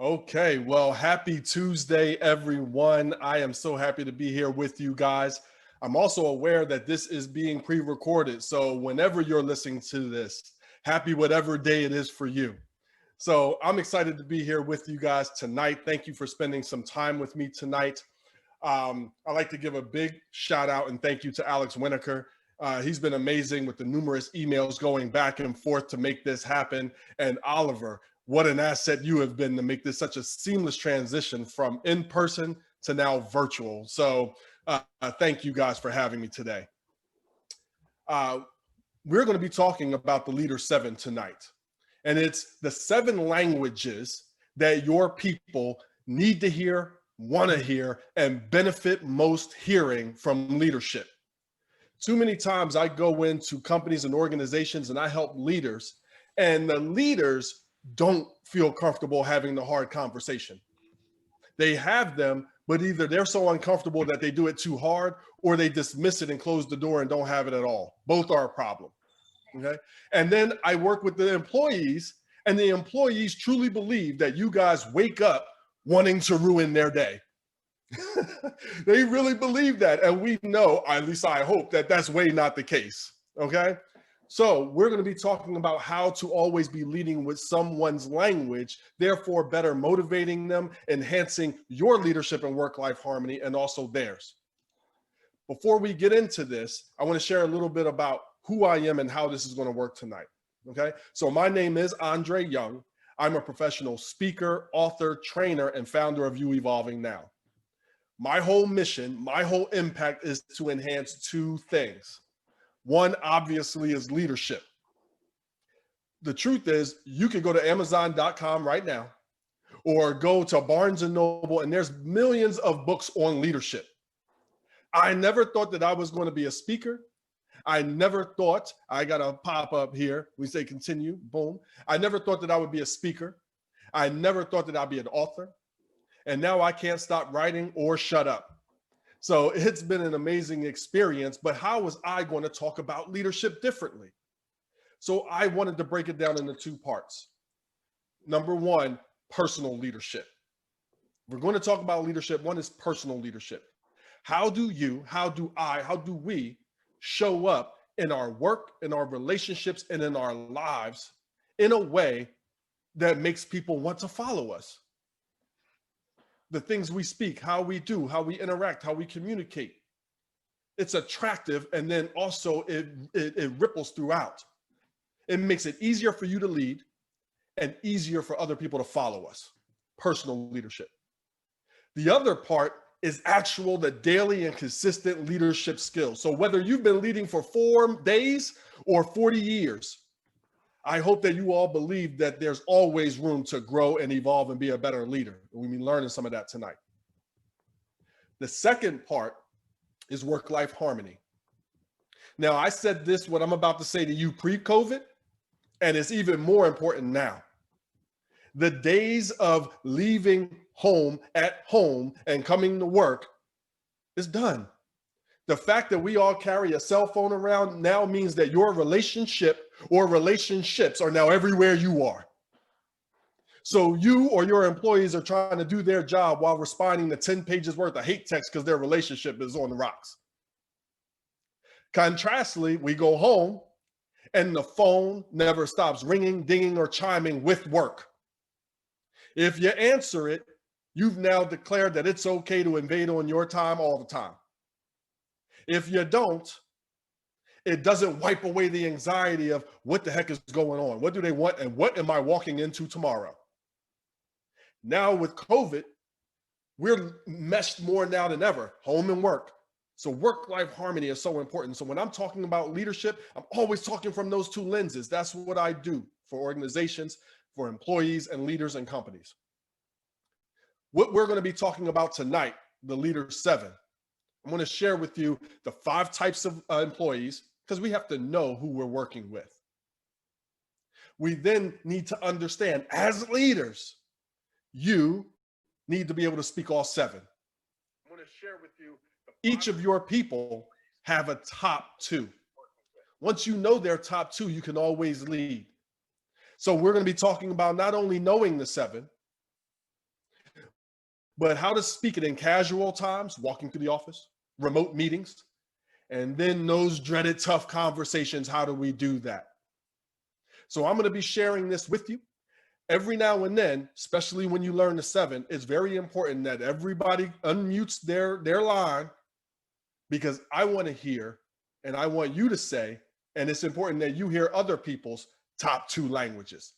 Okay, well, happy Tuesday, everyone. I am so happy to be here with you guys. I'm also aware that this is being pre recorded. So, whenever you're listening to this, happy whatever day it is for you. So, I'm excited to be here with you guys tonight. Thank you for spending some time with me tonight. I'd like to give a big shout out and thank you to Alex Winokur. He's been amazing with the numerous emails going back and forth to make this happen. And Oliver, what an asset you have been to make this such a seamless transition from in person to now virtual. So thank you guys for having me today. Uh, we're going to be talking about the Leader 7 tonight. And it's the 7 languages that your people need to hear, want to hear, and benefit most hearing from leadership. Too many times I go into companies and organizations and I help leaders, and the leaders don't feel comfortable having the hard conversation. They have them, but either they're so uncomfortable that they do it too hard, or they dismiss it and close the door and don't have it at all. Both are a problem. Okay. And then I work with the employees, and the employees truly believe that you guys wake up wanting to ruin their day. They really believe that. And we know, at least I hope, that that's way not the case. Okay. So we're going to be talking about how to always be leading with someone's language, therefore better motivating them, enhancing your leadership and work-life harmony, and also theirs. Before we get into this, I want to share a little bit about who I am and how this is going to work tonight. Okay. So my name is Andre Young. I'm a professional speaker, author, trainer, and founder of You Evolving Now. My whole mission, my whole impact is to enhance 2 things. One, obviously, is leadership. The truth is, you can go to Amazon.com right now or go to Barnes & Noble, and there's millions of books on leadership. I never thought that I was going to be a speaker. I never thought, I got a pop up here. We say continue, boom. I never thought that I would be a speaker. I never thought that I'd be an author. And now I can't stop writing or shut up. So it's been an amazing experience, but how was I going to talk about leadership differently? So I wanted to break it down into 2 parts. Number 1, personal leadership. We're going to talk about leadership. One is personal leadership. How do you, how do I, how do we show up in our work, in our relationships, and in our lives in a way that makes people want to follow us? The things we speak, how we do, how we interact, how we communicate. It's attractive, and then also it ripples throughout. It makes it easier for you to lead and easier for other people to follow us. Personal leadership. The other part is the daily and consistent leadership skills. So whether you've been leading for 4 days or 40 years, I hope that you all believe that there's always room to grow and evolve and be a better leader. We'll be learning some of that tonight. The second part is work-life harmony. Now, I said this, what I'm about to say to you pre-COVID, and it's even more important now. The days of leaving home at home and coming to work is done. The fact that we all carry a cell phone around now means that your relationship or relationships are now everywhere you are. So you or your employees are trying to do their job while responding to 10 pages worth of hate text because their relationship is on the rocks. Contrastly, we go home and the phone never stops ringing, dinging, or chiming with work. If you answer it, you've now declared that it's okay to invade on your time all the time. If you don't, it doesn't wipe away the anxiety of what the heck is going on? What do they want? And what am I walking into tomorrow? Now with COVID, we're meshed more now than ever, home and work. So work-life harmony is so important. So when I'm talking about leadership, I'm always talking from those 2 lenses. That's what I do for organizations, for employees and leaders and companies. What we're going to be talking about tonight, the Leader 7, I'm going to share with you the 5 types of employees, because we have to know who we're working with. We then need to understand, as leaders, you need to be able to speak all 7. I'm going to share with you, each of your people have a top 2. Once you know their top 2, you can always lead. So we're going to be talking about not only knowing the 7, but how to speak it in casual times, walking through the office, remote meetings, and then those dreaded tough conversations. How do we do that? So I'm going to be sharing this with you. Every now and then, especially when you learn the 7, it's very important that everybody unmutes their line, because I want to hear and I want you to say, and it's important that you hear other people's top 2 languages.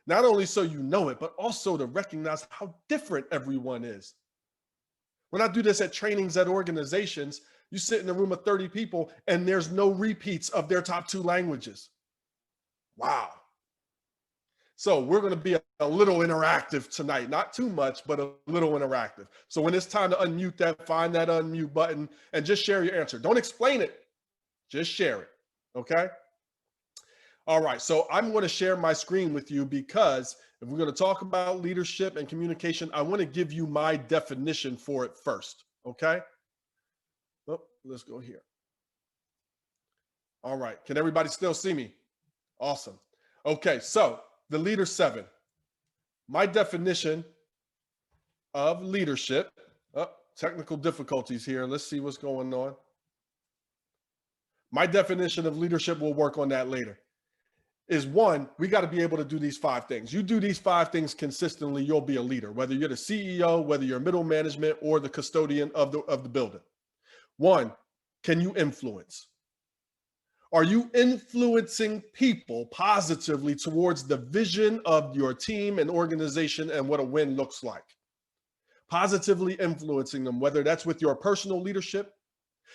Not only so you know it, but also to recognize how different everyone is. When I do this at trainings at organizations, you sit in a room of 30 people and there's no repeats of their top 2 languages. Wow. So we're going to be a little interactive tonight, not too much, but a little interactive. So when it's time to unmute that, find that unmute button and just share your answer. Don't explain it, just share it. Okay. All right. So I'm going to share my screen with you because if we're going to talk about leadership and communication, I want to give you my definition for it first. Okay. Oh, let's go here. All right. Can everybody still see me? Awesome. Okay. So the leader 7, my definition of leadership, technical difficulties here. Let's see what's going on. My definition of leadership, we'll work on that later, is 1, we got to be able to do these 5 things. You do these 5 things consistently, you'll be a leader, whether you're the CEO, whether you're middle management or the custodian of the building. 1, can you influence? Are you influencing people positively towards the vision of your team and organization and what a win looks like? Positively influencing them, whether that's with your personal leadership,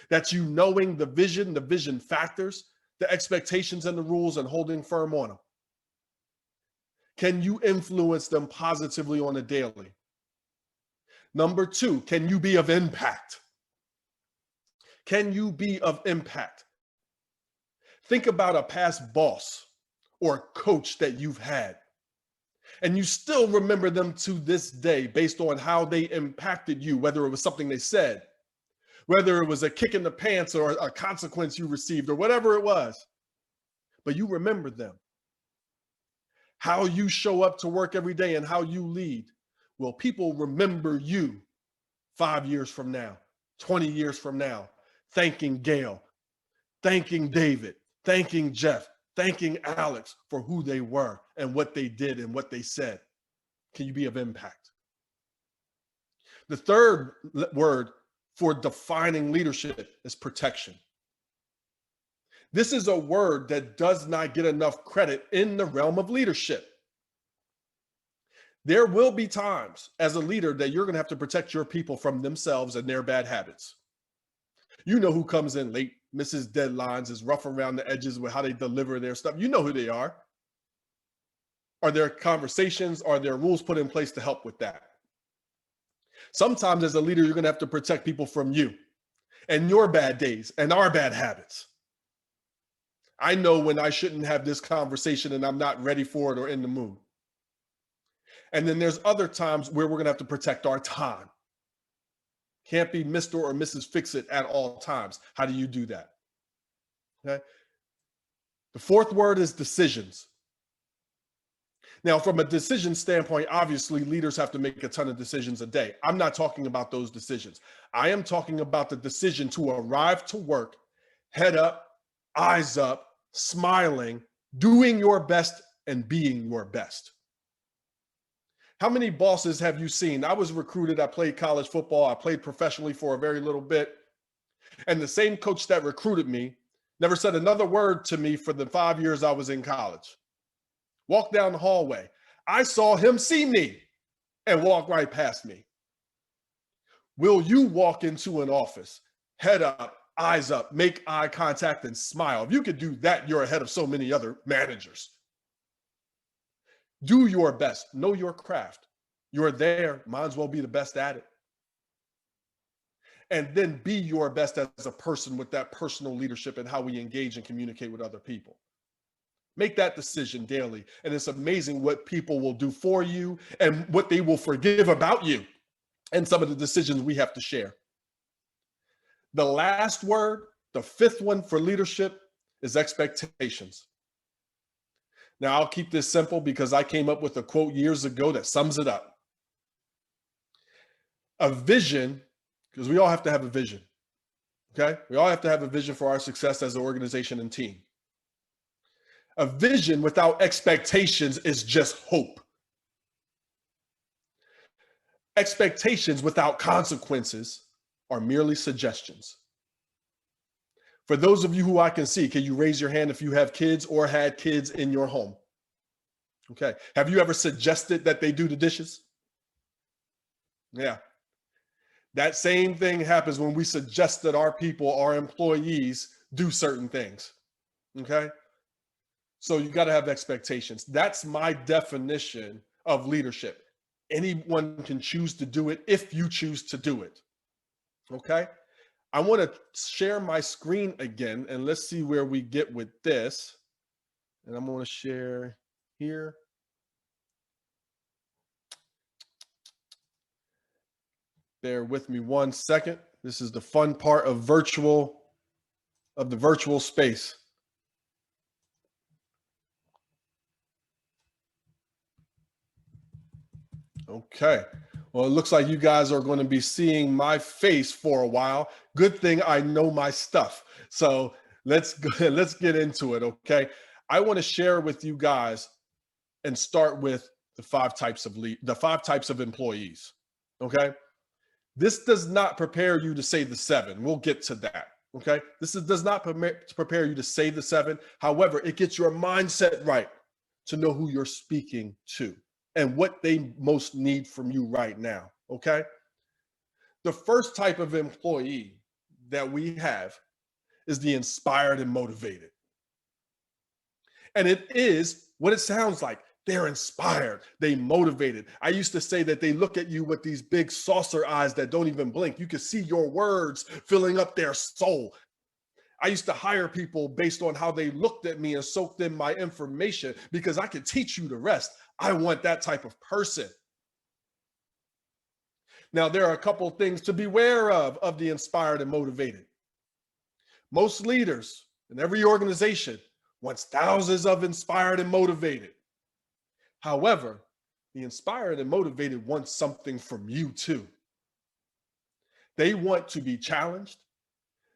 that's you knowing the vision factors, the expectations and the rules and holding firm on them. Can you influence them positively on a daily? Number 2, can you be of impact? Can you be of impact? Think about a past boss or coach that you've had, and you still remember them to this day based on how they impacted you, whether it was something they said, whether it was a kick in the pants or a consequence you received or whatever it was, but you remember them. How you show up to work every day and how you lead. Well, people remember you 5 years from now, 20 years from now, thanking Gail, thanking David, thanking Jeff, thanking Alex for who they were and what they did and what they said. Can you be of impact? The third word for defining leadership is protection. This is a word that does not get enough credit in the realm of leadership. There will be times as a leader that you're going to have to protect your people from themselves and their bad habits. You know who comes in late, misses deadlines, is rough around the edges with how they deliver their stuff. You know who they are. Are there conversations? Are there rules put in place to help with that? Sometimes as a leader, you're going to have to protect people from you and your bad days and our bad habits. I know when I shouldn't have this conversation and I'm not ready for it or in the mood. And then there's other times where we're going to have to protect our time. Can't be Mr. or Mrs. Fix-It at all times. How do you do that? Okay. The fourth word is decisions. Now, from a decision standpoint, obviously leaders have to make a ton of decisions a day. I'm not talking about those decisions. I am talking about the decision to arrive to work, head up, eyes up, smiling, doing your best and being your best. How many bosses have you seen? I was recruited, I played college football, I played professionally for a very little bit. And the same coach that recruited me never said another word to me for the 5 years I was in college. Walked down the hallway. I saw him see me and walk right past me. Will you walk into an office, head up, eyes up, make eye contact and smile? If you could do that, you're ahead of so many other managers. Do your best. Know your craft. You're there. Might as well be the best at it. And then be your best as a person with that personal leadership and how we engage and communicate with other people. Make that decision daily. And it's amazing what people will do for you and what they will forgive about you and some of the decisions we have to share. The last word, the fifth one for leadership, is expectations. Now, I'll keep this simple because I came up with a quote years ago that sums it up. A vision, because we all have to have a vision. Okay? We all have to have a vision for our success as an organization and team. A vision without expectations is just hope. Expectations without consequences are merely suggestions. For those of you who I can see, can you raise your hand if you have kids or had kids in your home? Okay. Have you ever suggested that they do the dishes? Yeah. That same thing happens when we suggest that our people, our employees, do certain things. Okay. So you got to have expectations. That's my definition of leadership. Anyone can choose to do it if you choose to do it. Okay. I want to share my screen again and let's see where we get with this. And I'm going to share here. Bear with me 1 second. This is the fun part of the virtual space. Okay. Well, it looks like you guys are going to be seeing my face for a while. Good thing I know my stuff. So let's get into it. Okay. I want to share with you guys and start with the 5 types of employees. Okay. This does not prepare you to say the 7. We'll get to that. Okay. Does not prepare you to say the 7. However, it gets your mindset right to know who you're speaking to and what they most need from you right now. Okay. The first type of employee that we have is the inspired and motivated. And it is what it sounds like. They're inspired. They motivated. I used to say that they look at you with these big saucer eyes that don't even blink. You can see your words filling up their soul. I used to hire people based on how they looked at me and soaked in my information because I could teach you the rest. I want that type of person. Now, there are a couple of things to beware of the inspired and motivated. Most leaders in every organization wants thousands of inspired and motivated. However, the inspired and motivated want something from you too. They want to be challenged.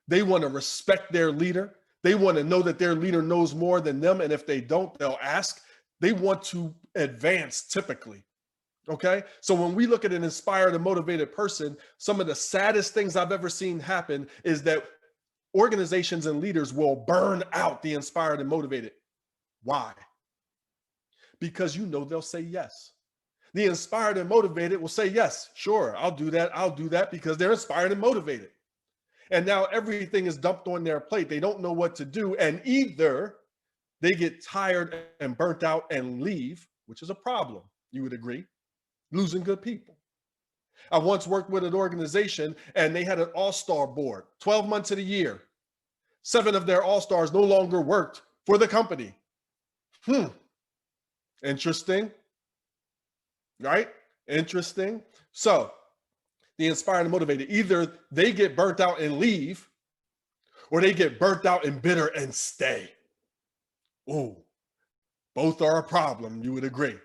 They want to respect their leader. They want to know that their leader knows more than them. And if they don't, they'll ask. They want to advance typically. Okay. So when we look at an inspired and motivated person, some of the saddest things I've ever seen happen is that organizations and leaders will burn out the inspired and motivated. Why? Because you know they'll say yes. The inspired and motivated will say, yes, sure, I'll do that because they're inspired and motivated. And now everything is dumped on their plate. They don't know what to do. And either they get tired and burnt out and leave, which is a problem, you would agree, losing good people. I once worked with an organization and they had an all-star board, 12 months of the year. 7 of their all-stars no longer worked for the company. Interesting, right? Interesting. So the inspired and motivated, either they get burnt out and leave, or they get burnt out and bitter and stay. Ooh, both are a problem, you would agree.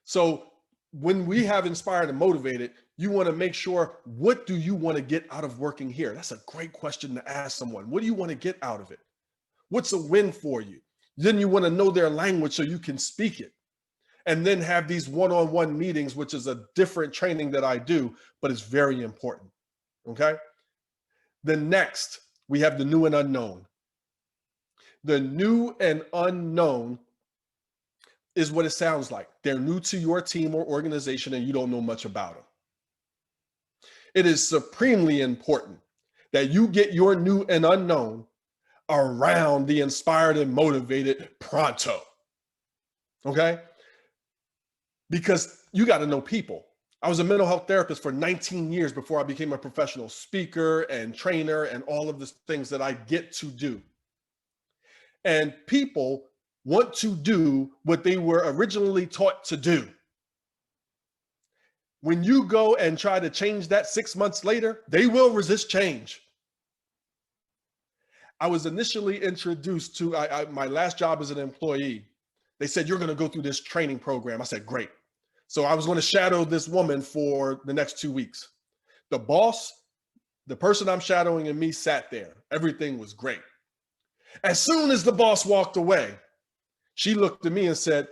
So when we have inspired and motivated, you want to make sure, what do you want to get out of working here? That's a great question to ask someone. What do you want to get out of it? What's a win for you? Then you want to know their language so you can speak it. And then have these one-on-one meetings, which is a different training that I do, but it's very important. Okay. Then next, we have the new and unknown. The new and unknown is what it sounds like. They're new to your team or organization and you don't know much about them. It is supremely important that you get your new and unknown around the inspired and motivated pronto. Okay. Because you got to know people. I was a mental health therapist for 19 years before I became a professional speaker and trainer and all of the things that I get to do. And people want to do what they were originally taught to do. When you go and try to change that 6 months later, they will resist change. I was initially introduced to my last job as an employee. They said, you're going to go through this training program. I said, great. So I was going to shadow this woman for the next 2 weeks. The boss, the person I'm shadowing and me sat there. Everything was great. As soon as the boss walked away, she looked at me and said,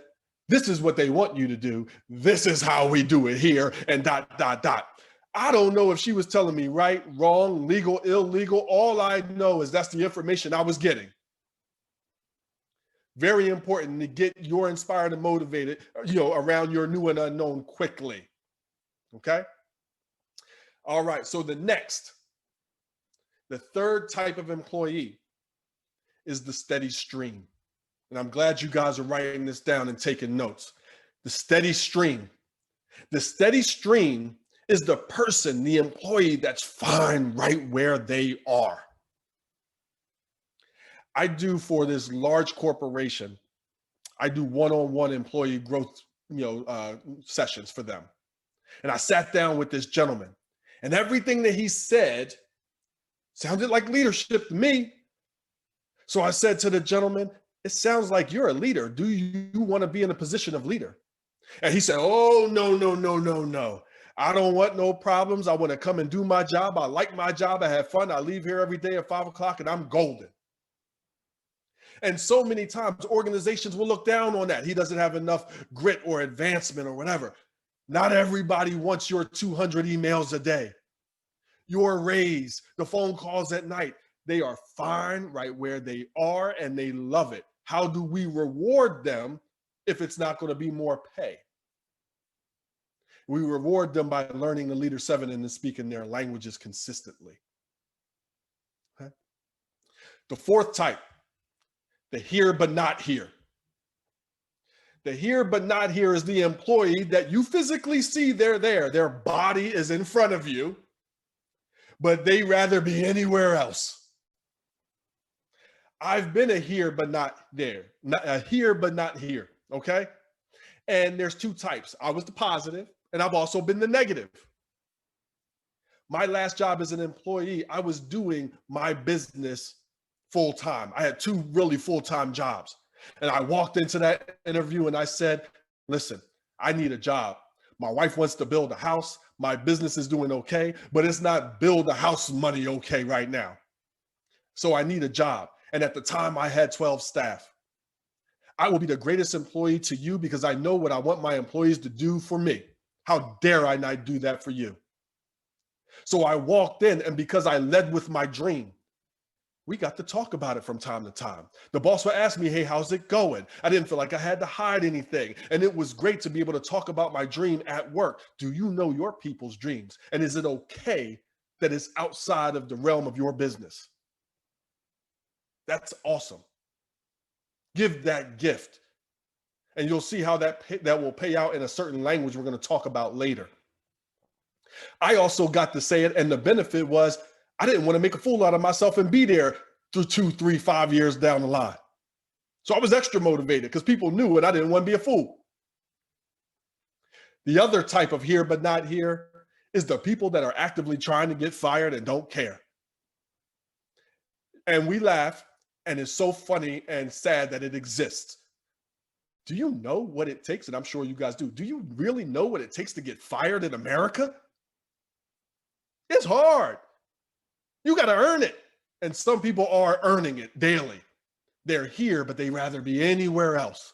"This is what they want you to do. This is how we do it here," and dot, dot, dot. I don't know if she was telling me right, wrong, legal, illegal. All I know is that's the information I was getting. Very important to get your inspired and motivated, around your new and unknown quickly. Okay. All right. So the third type of employee is the steady stream. And I'm glad you guys are writing this down and taking notes. The steady stream. The steady stream is the person, the employee that's fine right where they are. I do for this large corporation, I do one-on-one employee growth, sessions for them. And I sat down with this gentleman, and everything that he said sounded like leadership to me. So I said to the gentleman, "It sounds like you're a leader. Do you want to be in a position of leader?" And he said, "Oh, no, no, no, no, no. I don't want no problems. I want to come and do my job. I like my job. I have fun. I leave here every day at 5 o'clock and I'm golden." And so many times organizations will look down on that. He doesn't have enough grit or advancement or whatever. Not everybody wants your 200 emails a day, your raise, the phone calls at night. They are fine right where they are and they love it. How do we reward them if it's not going to be more pay? We reward them by learning the Leader 7 and then speaking their languages consistently. Okay? The fourth type, the here but not here. The here but not here is the employee that you physically see they're there. Their body is in front of you, but they rather be anywhere else. I've been a here but not there, a here but not here, okay? And there's two types. I was the positive, and I've also been the negative. My last job as an employee, I was doing my business full time. I had two really full-time jobs. And I walked into that interview and I said, "Listen, I need a job. My wife wants to build a house. My business is doing okay, but it's not build a house money okay right now. So I need a job." And at the time I had 12 staff. I will be the greatest employee to you because I know what I want my employees to do for me. How dare I not do that for you? So I walked in, and because I led with my dream, we got to talk about it from time to time. The boss would ask me, "Hey, how's it going?" I didn't feel like I had to hide anything. And it was great to be able to talk about my dream at work. Do you know your people's dreams? And is it okay that it's outside of the realm of your business? That's awesome. Give that gift. And you'll see how that will pay out in a certain language we're going to talk about later. I also got to say it, and the benefit was I didn't want to make a fool out of myself and be there through 2, 3, 5 years down the line. So I was extra motivated because people knew and I didn't want to be a fool. The other type of here but not here is the people that are actively trying to get fired and don't care. And we laugh, and it's so funny and sad that it exists. Do you know what it takes? And I'm sure you guys do. Do you really know what it takes to get fired in America? It's hard. You got to earn it. And some people are earning it daily. They're here, but they rather be anywhere else.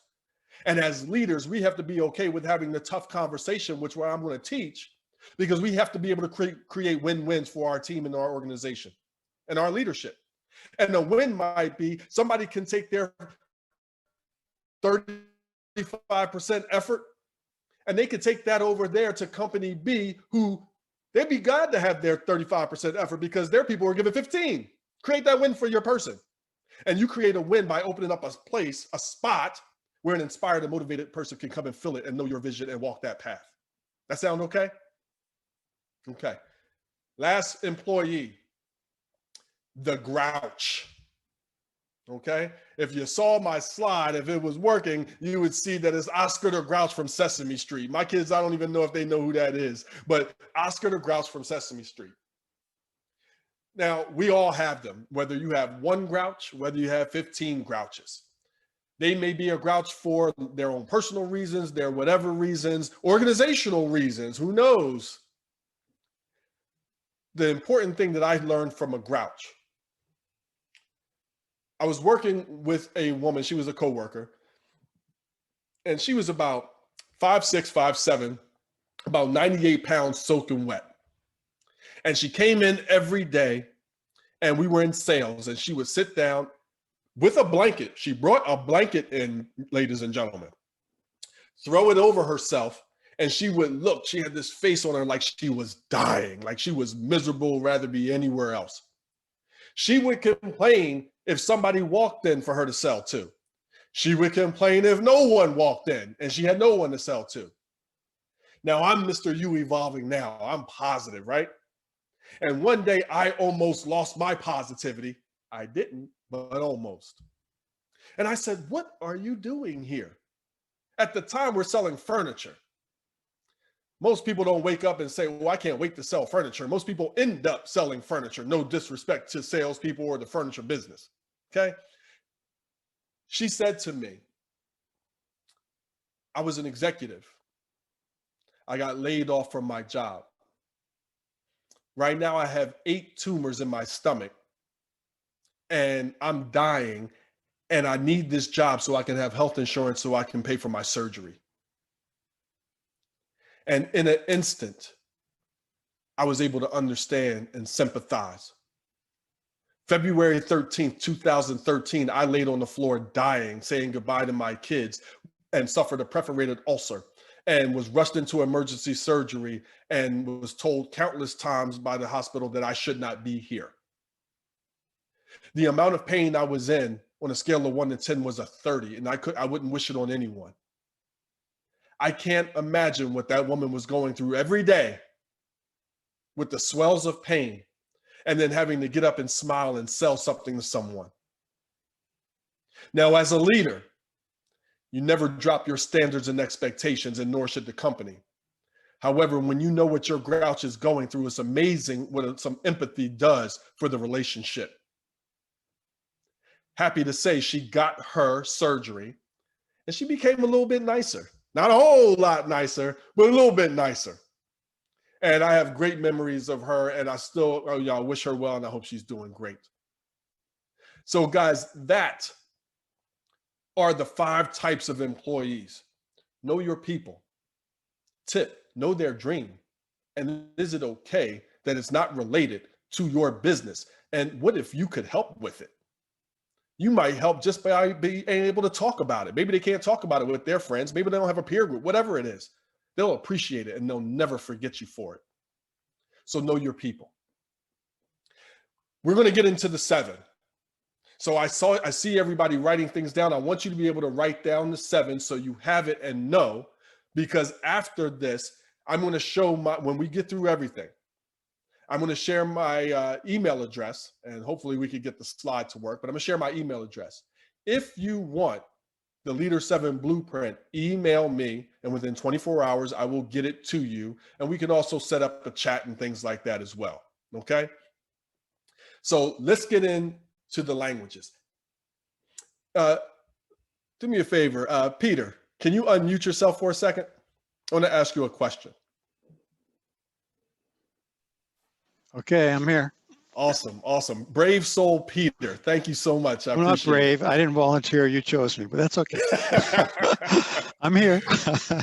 And as leaders, we have to be okay with having the tough conversation, which I'm going to teach, because we have to be able to create win-wins for our team and our organization and our leadership. And a win might be somebody can take their 35% effort and they could take that over there to company B, who they'd be glad to have their 35% effort because their people are giving 15. Create that win for your person. And you create a win by opening up a place, a spot where an inspired and motivated person can come and fill it and know your vision and walk that path. That sound okay? Okay. Last employee, the grouch. Okay. If you saw my slide, if it was working, you would see that it's Oscar the Grouch from Sesame Street. My kids, I don't even know if they know who that is, but Oscar the Grouch from Sesame Street. Now, we all have them, whether you have one grouch, whether you have 15 grouches. They may be a grouch for their own personal reasons, their whatever reasons, organizational reasons, who knows? the important thing that I learned from a grouch. I was working with a woman, she was a coworker, and she was about 5'6", 5'7", about 98 pounds soaking wet. And she came in every day, and we were in sales, and she would sit down with a blanket. She brought a blanket in, ladies and gentlemen, throw it over herself, and she would look. She had this face on her like she was dying, like she was miserable, rather be anywhere else. She would complain if somebody walked in for her to sell to. She would complain if no one walked in and she had no one to sell to. Now, I'm Mr. You evolving now. I'm positive, right? And one day I almost lost my positivity. I didn't, but almost. And I said, what are you doing here? At the time, we're selling furniture. Most people don't wake up and say, well, I can't wait to sell furniture. Most people end up selling furniture. No disrespect to salespeople or the furniture business. Okay. She said to me, I was an executive. I got laid off from my job. Right now, I have 8 tumors in my stomach and I'm dying, and I need this job so I can have health insurance so I can pay for my surgery. And in an instant, I was able to understand and sympathize. February 13th, 2013, I laid on the floor dying, saying goodbye to my kids, and suffered a perforated ulcer and was rushed into emergency surgery and was told countless times by the hospital that I should not be here. The amount of pain I was in on a scale of 1 to 10 was a 30, and I wouldn't wish it on anyone. I can't imagine what that woman was going through every day with the swells of pain and then having to get up and smile and sell something to someone. Now, as a leader, you never drop your standards and expectations, and nor should the company. However, when you know what your grouch is going through, it's amazing what some empathy does for the relationship. Happy to say she got her surgery and she became a little bit nicer. Not a whole lot nicer, but a little bit nicer. And I have great memories of her, and I still wish her well, and I hope she's doing great. So guys, that are the 5 types of employees. Know your people. Tip, know their dream. And is it okay that it's not related to your business? And what if you could help with it? You might help just by being able to talk about it. Maybe they can't talk about it with their friends. Maybe they don't have a peer group, whatever it is. They'll appreciate it and they'll never forget you for it. So know your people. We're going to get into the 7. So I see everybody writing things down. I want you to be able to write down the 7 so you have it and know, because after this, I'm going to show when we get through everything, I'm going to share my email address, and hopefully we could get the slide to work, but I'm going to share my email address. If you want the Leader 7 blueprint, email me, and within 24 hours, I will get it to you. And we can also set up a chat and things like that as well. Okay. So let's get into the languages. Do me a favor, Peter, can you unmute yourself for a second? I want to ask you a question. Okay, I'm here. Awesome, awesome. Brave soul, Peter. Thank you so much. I'm not brave. I didn't volunteer. You chose me, but that's okay. I'm here.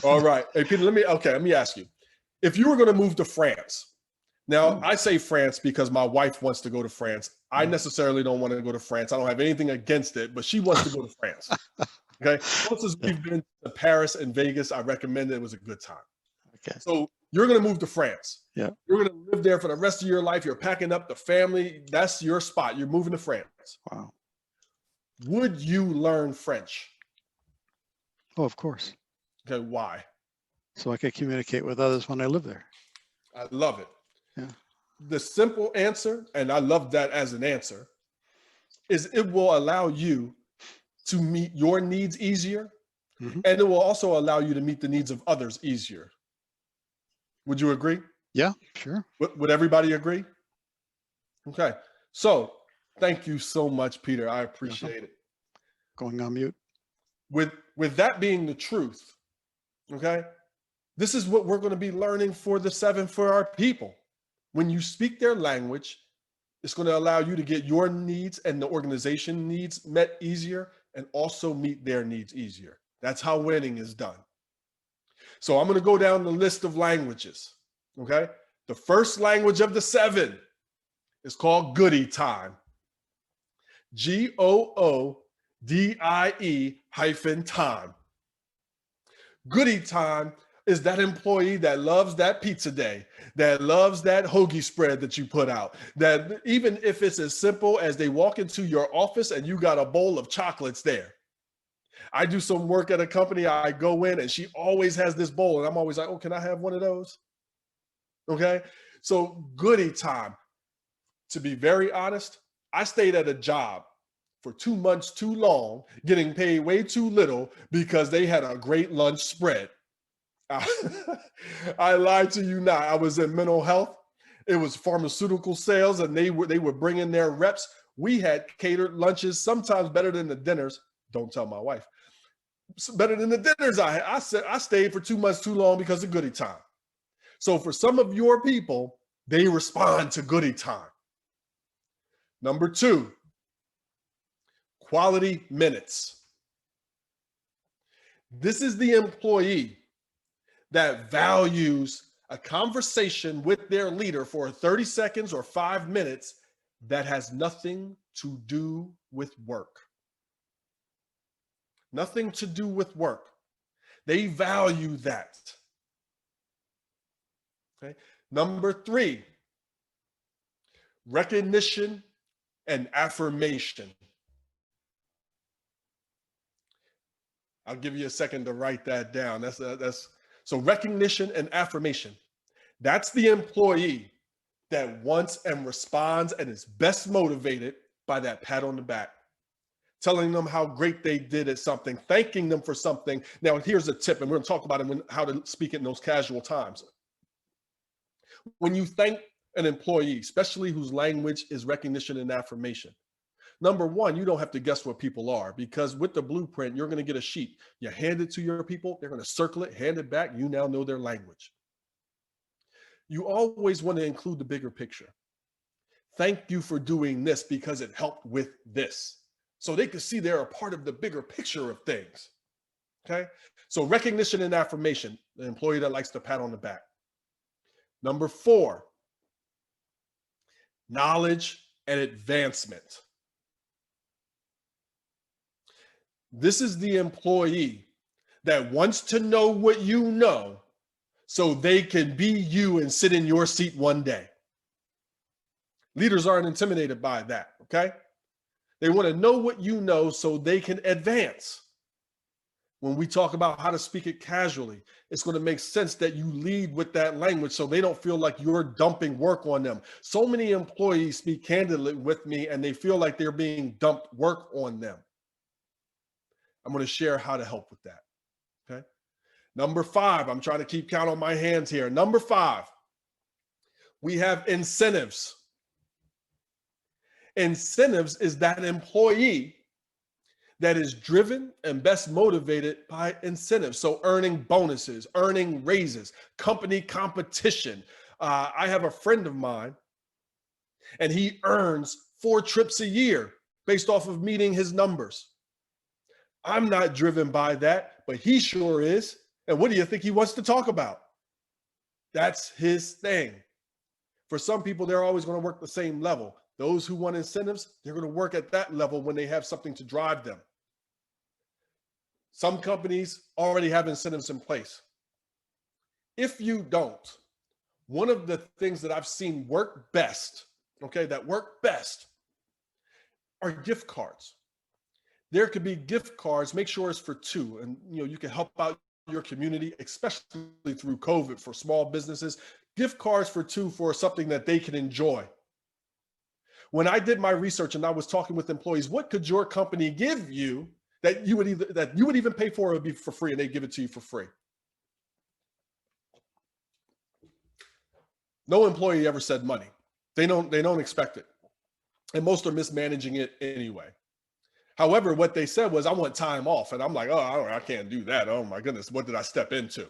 All right. Hey, Peter, let me ask you. If you were going to move to France, now I say France because my wife wants to go to France. I necessarily don't want to go to France. I don't have anything against it, but she wants to go to France. Okay. Since we've been to Paris and Vegas, I recommend it. It was a good time. Okay. So you're going to move to France. Yeah. You're going to live there for the rest of your life. You're packing up the family. That's your spot. You're moving to France. Wow. Would you learn French? Oh, of course. Okay. Why? So I can communicate with others when I live there. I love it. Yeah. The simple answer, and I love that as an answer, is it will allow you to meet your needs easier, and it will also allow you to meet the needs of others easier. Would you agree? Yeah, sure. Would everybody agree? Okay. So thank you so much, Peter. I appreciate it. Going on mute. With that being the truth, okay, this is what we're going to be learning for the 7 for our people. When you speak their language, it's going to allow you to get your needs and the organization needs met easier and also meet their needs easier. That's how winning is done. So I'm going to go down the list of languages. Okay. The first language of the 7 is called Goodie Time. GOODIE-time. Goodie Time is that employee that loves that pizza day, that loves that hoagie spread that you put out, that even if it's as simple as they walk into your office and you got a bowl of chocolates there. I do some work at a company, I go in and she always has this bowl and I'm always like, oh, can I have one of those? Okay. So Goodie Time. To be very honest, I stayed at a job for 2 months too long, getting paid way too little because they had a great lunch spread. I lied to you not. I was in mental health. It was pharmaceutical sales, and they were bringing their reps. We had catered lunches, sometimes better than the dinners. Don't tell my wife. Better than the dinners. I stayed for 2 months too long because of Goodie Time. So for some of your people, they respond to Goodie Time. Number 2, quality minutes. This is the employee that values a conversation with their leader for 30 seconds or 5 minutes that has nothing to do with work. Nothing to do with work. They value that. Okay. Number 3, recognition and affirmation. I'll give you a second to write that down. So recognition and affirmation. That's the employee that wants and responds and is best motivated by that pat on the back, telling them how great they did at something, thanking them for something. Now, here's a tip, and we're going to talk about it how to speak it in those casual times. When you thank an employee, especially whose language is recognition and affirmation, number 1, you don't have to guess what people are, because with the blueprint, you're going to get a sheet. You hand it to your people, they're going to circle it, hand it back. You now know their language. You always want to include the bigger picture. Thank you for doing this because it helped with this. So they can see they're a part of the bigger picture of things. Okay. So recognition and affirmation, the employee that likes to pat on the back. Number 4, knowledge and advancement. This is the employee that wants to know what you know so they can be you and sit in your seat one day. Leaders aren't intimidated by that, okay? They want to know what you know so they can advance. When we talk about how to speak it casually, it's going to make sense that you lead with that language so they don't feel like you're dumping work on them. So many employees speak candidly with me and they feel like they're being dumped work on them. I'm going to share how to help with that. Okay. Number 5, I'm trying to keep count on my hands here. Number 5, we have incentives. Incentives is that employee that is driven and best motivated by incentives. So earning bonuses, earning raises, company competition. I have a friend of mine and he earns 4 trips a year based off of meeting his numbers. I'm not driven by that, but he sure is. And what do you think he wants to talk about? That's his thing. For some people, they're always going to work the same level. Those who want incentives, they're going to work at that level when they have something to drive them. Some companies already have incentives in place. If you don't, one of the things that I've seen work best, okay, that work best are gift cards. There could be gift cards, make sure it's for 2, and you can help out your community, especially through COVID for small businesses. Gift cards for 2 for something that they can enjoy. When I did my research and I was talking with employees, what could your company give you that you would even pay for, it would be for free, and they give it to you for free? No employee ever said money. They don't expect it. And most are mismanaging it anyway. However, what they said was, I want time off. And I'm like, oh, I can't do that. Oh my goodness, what did I step into?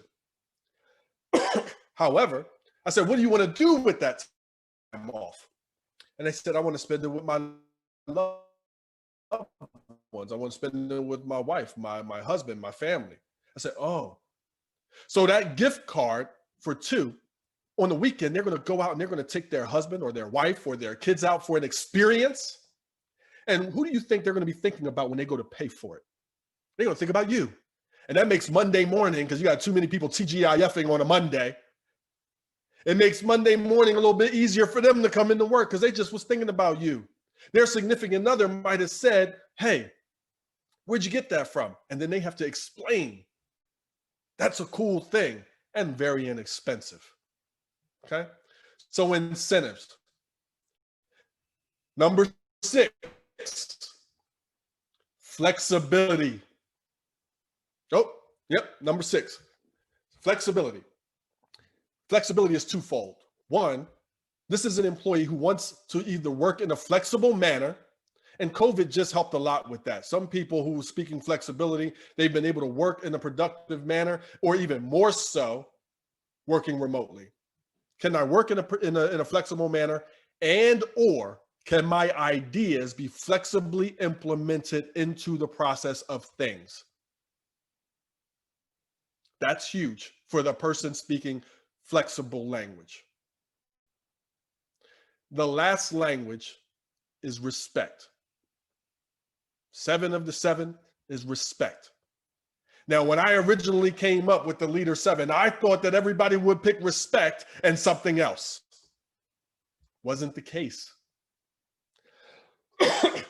However, I said, what do you want to do with that off. And they said, I want to spend it with my loved ones. I want to spend it with my wife, my husband, my family. I said, oh. So that gift card for two, on the weekend, they're going to go out and they're going to take their husband or their wife or their kids out for an experience. And who do you think they're going to be thinking about when they go to pay for it? They're going to think about you. And that makes Monday morning, because you got too many people TGIFing on a Monday. It makes Monday morning a little bit easier for them to come into work because they just was thinking about you. Their significant other might have said, hey, where'd you get that from? And then they have to explain. That's a cool thing and very inexpensive. Okay? So incentives. Number 6, flexibility. Oh, yep, number 6, flexibility. Flexibility is twofold. One, this is an employee who wants to either work in a flexible manner, and COVID just helped a lot with that. Some people who are speaking flexibility, they've been able to work in a productive manner, or even more so, working remotely. Can I work in a flexible manner, and or can my ideas be flexibly implemented into the process of things? That's huge for the person speaking flexible language. The last language is respect. 7 of the 7 is respect. Now, when I originally came up with the leader 7, I thought that everybody would pick respect and something else. Wasn't the case.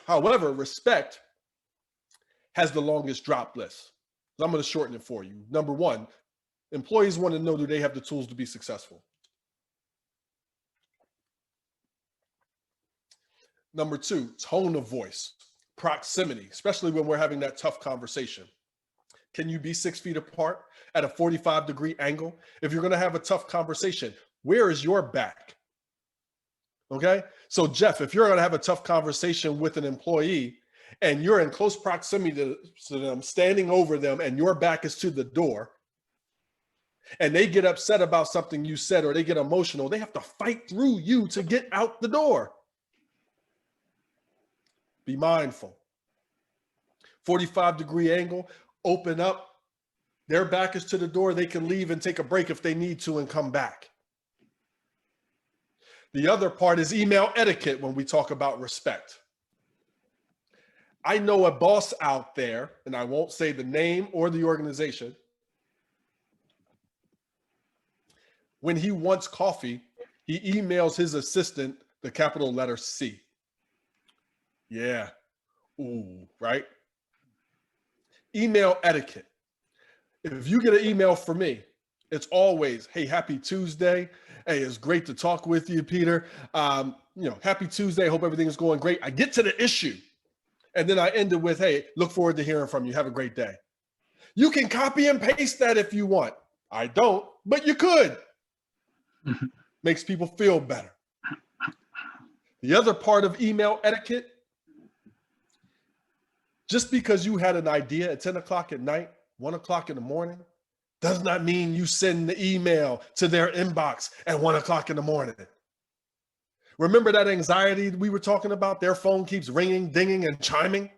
However, respect has the longest drop list. So I'm going to shorten it for you. Number 1, employees want to know, do they have the tools to be successful? Number 2, tone of voice, proximity, especially when we're having that tough conversation. Can you be 6 feet apart at a 45-degree angle? If you're going to have a tough conversation, where is your back? Okay. So Jeff, if you're going to have a tough conversation with an employee and you're in close proximity to them, standing over them, and your back is to the door, and they get upset about something you said, or they get emotional, they have to fight through you to get out the door. Be mindful. 45-degree angle, open up. Their back is to the door. They can leave and take a break if they need to and come back. The other part is email etiquette when we talk about respect. I know a boss out there, and I won't say the name or the organization. When he wants coffee, he emails his assistant the capital letter C. Yeah. Ooh, right? Email etiquette. If you get an email from me, it's always, hey, happy Tuesday. Hey, it's great to talk with you, Peter. Happy Tuesday. Hope everything is going great. I get to the issue. And then I end it with, hey, look forward to hearing from you. Have a great day. You can copy and paste that if you want. I don't, but you could. Makes people feel better. The other part of email etiquette, just because you had an idea at 10 o'clock at night, 1 o'clock in the morning, does not mean you send the email to their inbox at 1 o'clock in the morning. Remember that anxiety we were talking about? Their phone keeps ringing, dinging, and chiming.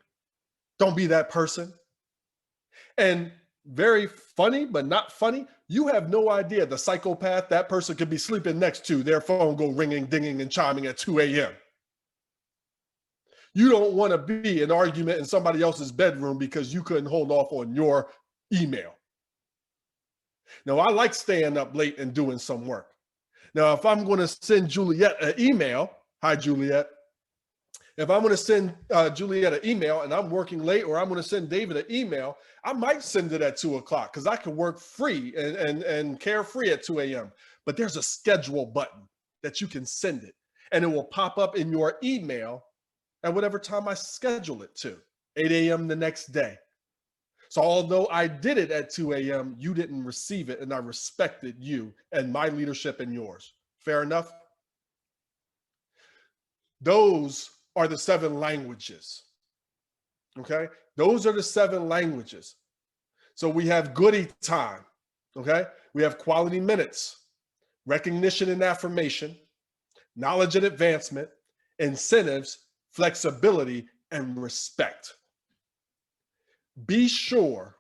Don't be that person. And very funny, but not funny, you have no idea the psychopath that person could be sleeping next to, their phone go ringing, dinging, and chiming at 2 a.m. You don't want to be in an argument in somebody else's bedroom because you couldn't hold off on your email. Now, I like staying up late and doing some work. Now, if I'm going to send Juliet an email, hi, Juliet. If I'm going to send Juliet an email and I'm working late, or I'm going to send David an email, I might send it at 2 o'clock because I can work free and carefree at 2 a.m. But there's a schedule button that you can send it, and it will pop up in your email at whatever time I schedule it to, 8 a.m. the next day. So although I did it at 2 a.m., you didn't receive it, and I respected you and my leadership and yours. Fair enough? Those are the 7 languages, okay? Those are the 7 languages. So we have goodie time, okay? We have quality minutes, recognition and affirmation, knowledge and advancement, incentives, flexibility, and respect. Be sure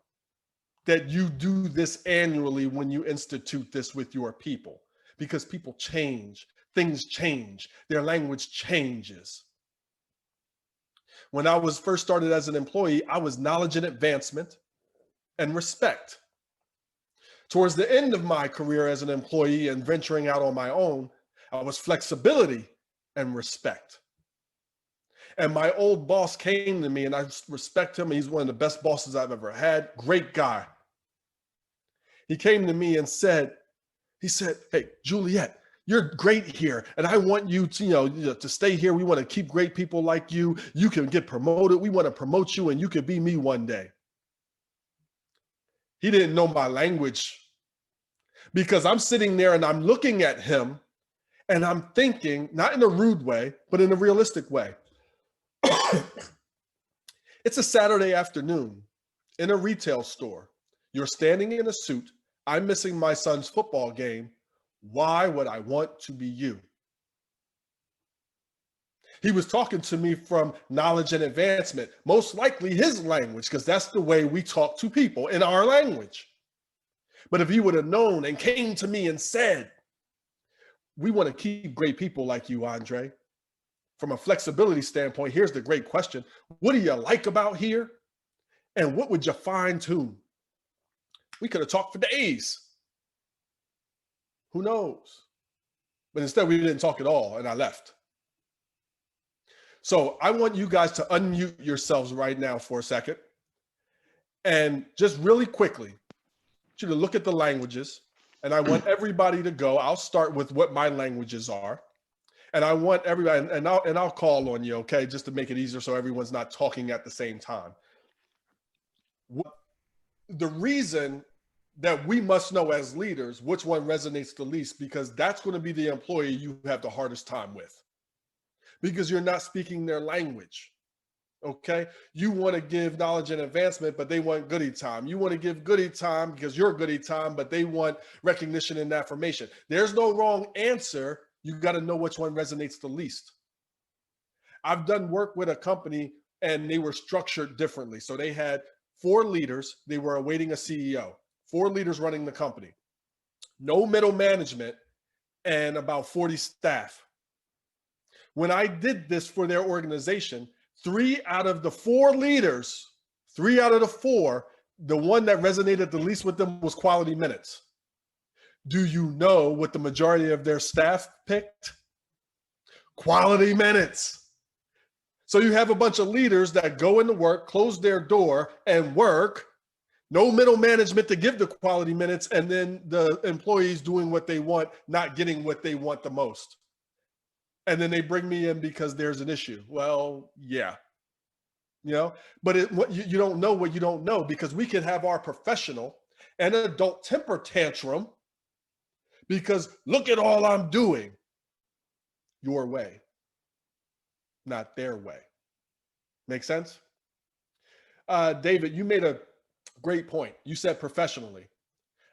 that you do this annually when you institute this with your people, because people change, things change, their language changes. When I was first started as an employee, I was knowledge and advancement and respect. Towards the end of my career as an employee and venturing out on my own, I was flexibility and respect. And my old boss came to me, and I respect him. He's one of the best bosses I've ever had. Great guy. He came to me and said, hey, Juliet, you're great here. And I want you to, to stay here. We want to keep great people like you. You can get promoted. We want to promote you, and you could be me one day. He didn't know my language, because I'm sitting there and I'm looking at him and I'm thinking, not in a rude way, but in a realistic way. It's a Saturday afternoon in a retail store. You're standing in a suit. I'm missing my son's football game. Why would I want to be you? He was talking to me from knowledge and advancement, most likely his language, because that's the way we talk to people, in our language. But if he would have known and came to me and said, we want to keep great people like you, Andre. From a flexibility standpoint, here's the great question. What do you like about here? And what would you fine tune? We could have talked for days. Who knows? But instead, we didn't talk at all, and I left. So I want you guys to unmute yourselves right now for a second. And just really quickly, I want you to look at the languages, and I want everybody to go. I'll start with what my languages are. And I want everybody, and I'll call on you, okay, just to make it easier so everyone's not talking at the same time. The reason that we must know as leaders which one resonates the least, because that's going to be the employee you have the hardest time with, because you're not speaking their language. Okay, you want to give knowledge and advancement, but they want goodie time. You want to give goodie time because you're goodie time, but they want recognition and affirmation. There's no wrong answer. You got to know which one resonates the least. I've done work with a company and they were structured differently. So they had 4 leaders. They were awaiting a CEO, 4 leaders running the company, no middle management, and about 40 staff. When I did this for their organization, 3 out of the 4 leaders, 3 out of the 4, the one that resonated the least with them was quality minutes. Do you know what the majority of their staff picked? Quality minutes. So you have a bunch of leaders that go into work, close their door and work, no middle management to give the quality minutes, and then the employees doing what they want, not getting what they want the most. And then they bring me in because there's an issue. Well, yeah, but you don't know what you don't know, because we can have our professional and adult temper tantrum because look at all I'm doing your way, not their way. Make sense? David, you made a great point. You said professionally.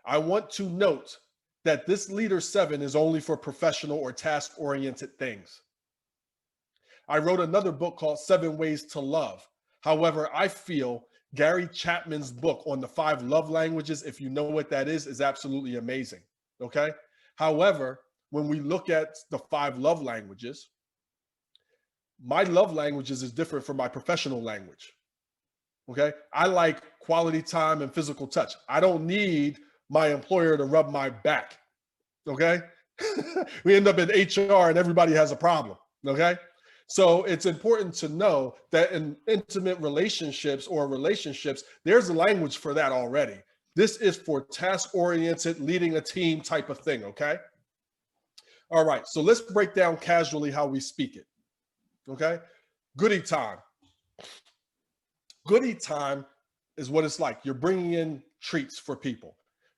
I want to note that this Leader 7 is only for professional or task-oriented things. I wrote another book called 7 Ways to Love. However, I feel Gary Chapman's book on the 5 love languages, if you know what that is absolutely amazing, okay? However, when we look at the 5 love languages, my love languages is different from my professional language, okay? I like quality time and physical touch. I don't need my employer to rub my back, okay? We end up in HR and everybody has a problem, okay? So it's important to know that in intimate relationships, there's a language for that already. This is for task-oriented, leading a team type of thing, okay? All right, so let's break down casually how we speak it, okay? Goodie time. Goodie time is what it's like. You're bringing in treats for people.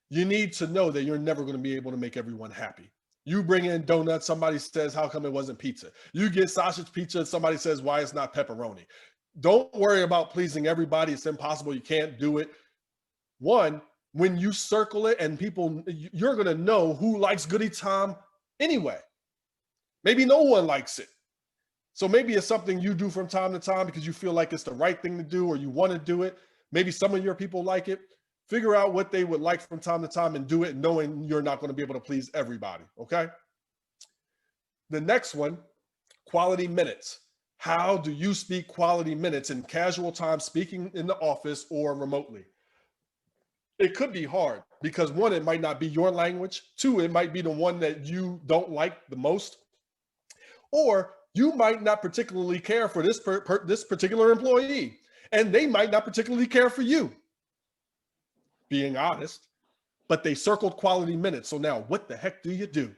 You need to know that you're never going to be able to make everyone happy. You bring in donuts, somebody says, how come it wasn't pizza? You get sausage pizza, somebody says, why it's not pepperoni? Don't worry about pleasing everybody. It's impossible. You can't do it. One, when you circle it and people, you're going to know who likes goodie time anyway. Maybe no one likes it. So maybe it's something you do from time to time because you feel like it's the right thing to do or you want to do it. Maybe some of your people like it. Figure out what they would like from time to time and do it knowing you're not going to be able to please everybody, okay? The next one, quality minutes. How do you speak quality minutes in casual time, speaking in the office or remotely? It could be hard because one, it might not be your language. Two, it might be the one that you don't like the most. Or you might not particularly care for this particular employee, and they might not particularly care for you, being honest, but they circled quality minutes. So now what the heck do you do?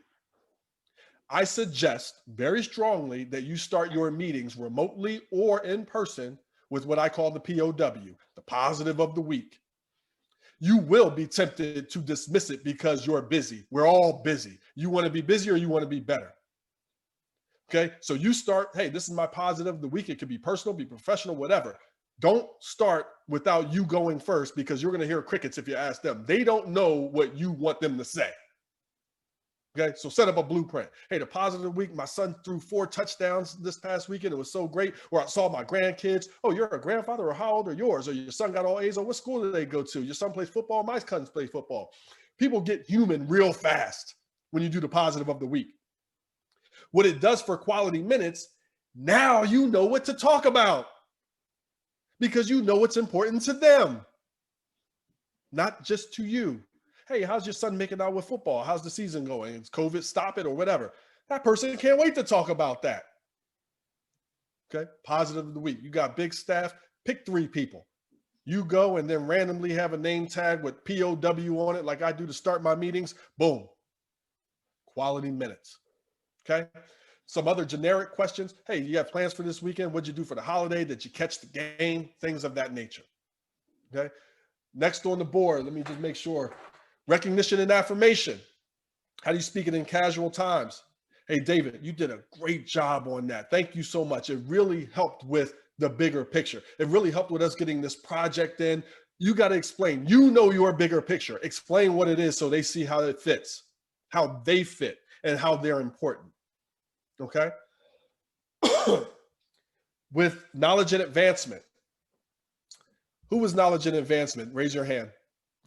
I suggest very strongly that you start your meetings remotely or in person with what I call the POW, the positive of the week. You will be tempted to dismiss it because you're busy. We're all busy. You want to be busy or you want to be better. Okay, so you start, hey, this is my positive of the week. It could be personal, be professional, whatever. Don't start without you going first because you're going to hear crickets if you ask them. They don't know what you want them to say. Okay, so set up a blueprint. Hey, the positive week, my son threw 4 touchdowns this past weekend. It was so great. Or I saw my grandkids. Oh, you're a grandfather, or how old are yours? Or your son got all A's, or what school do they go to? Your son plays football, my cousins play football. People get human real fast when you do the positive of the week. What it does for quality minutes, now you know what to talk about because you know what's important to them, not just to you. Hey, how's your son making out with football? How's the season going? Is COVID stop it or whatever? That person can't wait to talk about that. Okay, positive of the week. You got big staff, pick 3 people. You go and then randomly have a name tag with POW on it like I do to start my meetings. Boom. Quality minutes. Okay. Some other generic questions. Hey, you have plans for this weekend? What'd you do for the holiday? Did you catch the game? Things of that nature. Okay. Next on the board, let me just make sure. Recognition and affirmation. How do you speak it in casual times? Hey, David, you did a great job on that. Thank you so much. It really helped with the bigger picture. It really helped with us getting this project in. You got to explain. You know your bigger picture. Explain what it is so they see how it fits, how they fit, and how they're important. Okay? With knowledge and advancement. Who was knowledge and advancement? Raise your hand.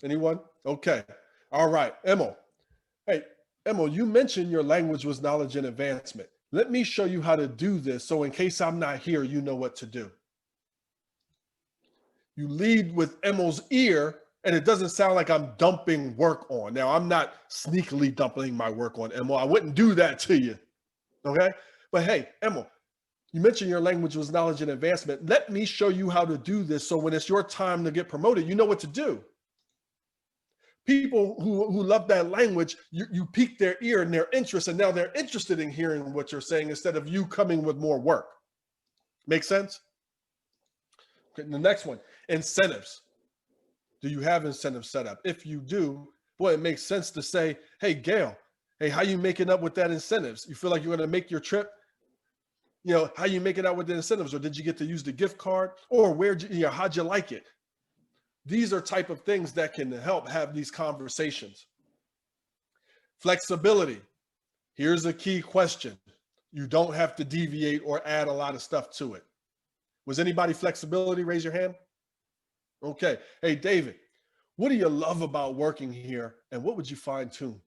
Anyone? Okay. All right. Emil. Hey, Emil, you mentioned your language was knowledge and advancement. Let me show you how to do this so in case I'm not here, you know what to do. You lead with Emil's ear, and it doesn't sound like I'm dumping work on. Now, I'm not sneakily dumping my work on Emil. I wouldn't do that to you. Okay? But hey, Emil, you mentioned your language was knowledge and advancement. Let me show you how to do this so when it's your time to get promoted, you know what to do. People who love that language, you pique their ear and their interest, and now they're interested in hearing what you're saying instead of you coming with more work. Make sense? Okay, the next one, incentives. Do you have incentives set up? If you do, boy, it makes sense to say, hey, Gail, hey, how you making up with that incentives? You feel like you're going to make your trip? You know, how you making out with the incentives? Or did you get to use the gift card? Or how'd you like it? These are type of things that can help have these conversations. Flexibility. Here's a key question. You don't have to deviate or add a lot of stuff to it. Was anybody flexibility? Raise your hand. Okay. Hey, David, what do you love about working here and what would you fine tune?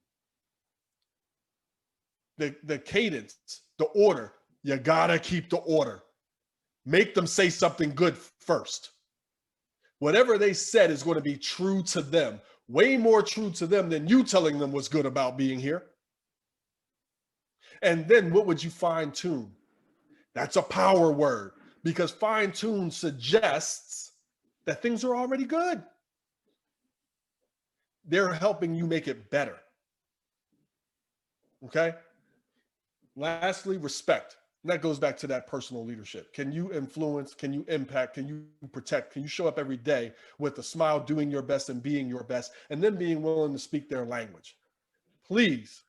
The cadence, the order, you gotta keep the order. Make them say something good first. Whatever they said is going to be true to them, way more true to them than you telling them what's good about being here. And then what would you fine tune? That's a power word because fine tune suggests that things are already good. They're helping you make it better. Okay? Lastly, respect. And that goes back to that personal leadership. Can you influence? Can you impact? Can you protect? Can you show up every day with a smile, doing your best and being your best, and then being willing to speak their language? Please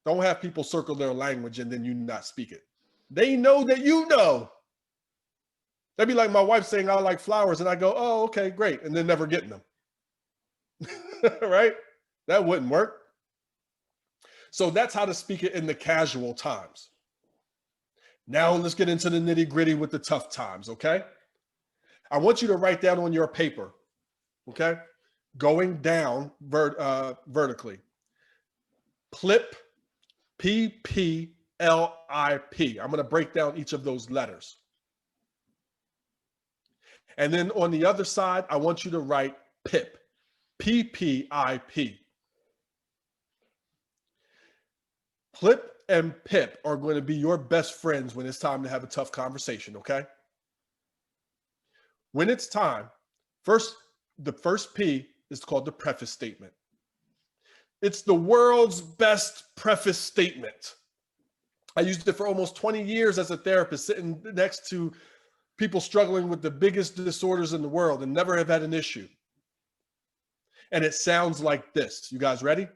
don't have people circle their language and then you not speak it. They know that you know. That'd be like my wife saying, I like flowers, and I go, oh, okay, great, and then never getting them. Right? That wouldn't work. So that's how to speak it in the casual times. Now let's get into the nitty gritty with the tough times, okay? I want you to write down on your paper, okay? Going down vertically. PLIP, PPLIP. I'm going to break down each of those letters. And then on the other side, I want you to write PIP, PPIP. PLIP and PIP are going to be your best friends when it's time to have a tough conversation, okay? When it's time, the first P is called the preface statement. It's the world's best preface statement. I used it for almost 20 years as a therapist, sitting next to people struggling with the biggest disorders in the world and never have had an issue. And it sounds like this. You guys ready?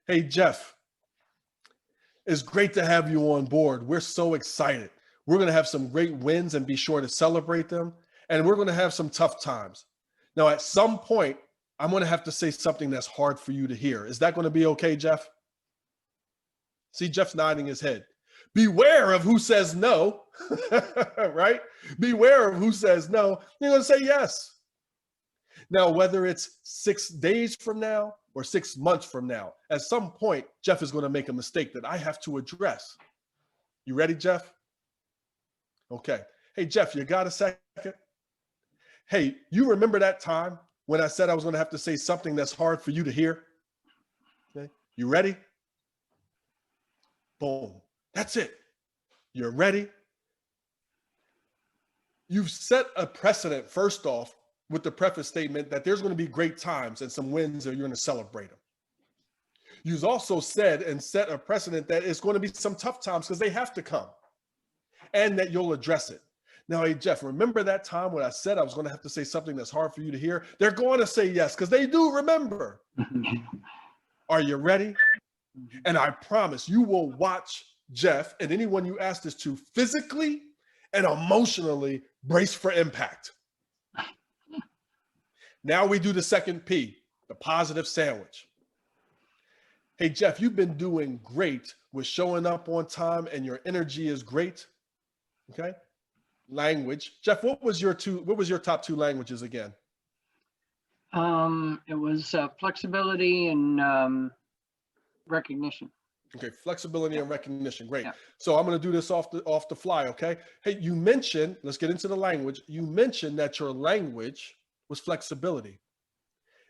Hey, Jeff, it's great to have you on board. We're so excited. We're going to have some great wins and be sure to celebrate them. And we're going to have some tough times. Now, at some point, I'm going to have to say something that's hard for you to hear. Is that going to be okay, Jeff? See, Jeff's nodding his head. Beware of who says no, right? Beware of who says no. You're going to say yes. Now, whether it's 6 days from now or 6 months from now, at some point, Jeff is going to make a mistake that I have to address. You ready, Jeff? Okay. Hey, Jeff, you got a second? Hey, you remember that time when I said I was going to have to say something that's hard for you to hear? Okay. You ready? Boom. That's it. You're ready. You've set a precedent, first off, with the preface statement that there's going to be great times and some wins and you're going to celebrate them. You've also said and set a precedent that it's going to be some tough times because they have to come and that you'll address it. Now, hey, Jeff, remember that time when I said I was going to have to say something that's hard for you to hear? They're going to say yes because they do remember. Are you ready? And I promise you will watch Jeff and anyone you ask this to physically and emotionally brace for impact. Now we do the second P, the positive sandwich. Hey, Jeff, you've been doing great with showing up on time and your energy is great. Okay. Language. Jeff, what was your top 2 languages again? It was flexibility and recognition. Okay, flexibility and recognition. Great. Yeah. So I'm going to do this off the fly, okay? Hey, you mentioned, let's get into the language. You mentioned that your language was flexibility.